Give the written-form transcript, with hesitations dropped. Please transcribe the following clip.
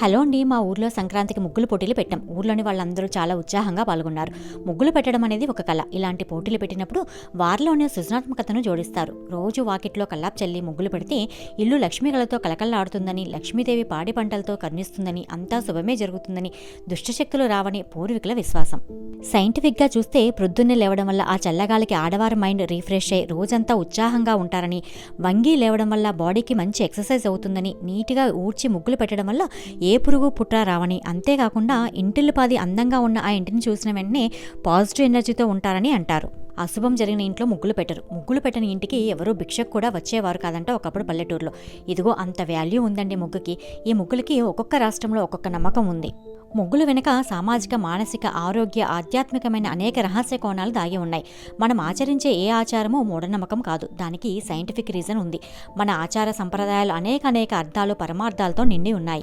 Hello అండి, మా ఊర్లో సంక్రాంతికి ముగ్గులు పోటీలు పెట్టాం. ఊర్లోని వాళ్ళందరూ చాలా ఉత్సాహంగా పాల్గొన్నారు. ముగ్గులు పెట్టడం అనేది ఒక కళ. ఇలాంటి పోటీలు పెట్టినప్పుడు వారిలోని సృజనాత్మకతను జోడిస్తారు. రోజు వాకిట్లో కల్లాపు చల్లి ముగ్గులు పెడితే ఇల్లు లక్ష్మీ కళతో కలకల్లాడుతుందని, లక్ష్మీదేవి పాడి పంటలతో కరుణిస్తుందని, అంతా శుభమే జరుగుతుందని, దుష్టశక్తులు రావని పూర్వీకుల విశ్వాసం. సైంటిఫిక్గా చూస్తే ప్రొద్దున్నే లేవడం వల్ల ఆ చల్లగాలికి ఆడవారి మైండ్ రీఫ్రెష్ అయ్యి రోజంతా ఉత్సాహంగా ఉంటారని, వంగి లేవడం వల్ల బాడీకి మంచి ఎక్సర్సైజ్ అవుతుందని, నీట్గా ఊడ్చి ముగ్గులు పెట్టడం వల్ల ఏ పురుగు పుట్ర రావని, అంతేకాకుండా ఇంటిల్లిపాది అందంగా ఉన్న ఆ ఇంటిని చూసిన వెంటనే పాజిటివ్ ఎనర్జీతో ఉంటారని అంటారు. అశుభం జరిగిన ఇంట్లో ముగ్గులు పెట్టరు. ముగ్గులు పెట్టని ఇంటికి ఎవరూ భిక్షకు కూడా వచ్చేవారు కాదంట ఒకప్పుడు పల్లెటూరులో. ఇదిగో అంత వాల్యూ ఉందండి ముగ్గుకి. ఈ ముగ్గులకి ఒక్కొక్క రాష్ట్రంలో ఒక్కొక్క నమ్మకం ఉంది. ముగ్గులు వెనుక సామాజిక, మానసిక, ఆరోగ్య, ఆధ్యాత్మికమైన అనేక రహస్య కోణాలు దాగి ఉన్నాయి. మనం ఆచరించే ఏ ఆచారమూ మూఢనమ్మకం కాదు. దానికి సైంటిఫిక్ రీజన్ ఉంది. మన ఆచార సంప్రదాయాలు అనేక అర్థాలు, పరమార్థాలతో నిండి ఉన్నాయి.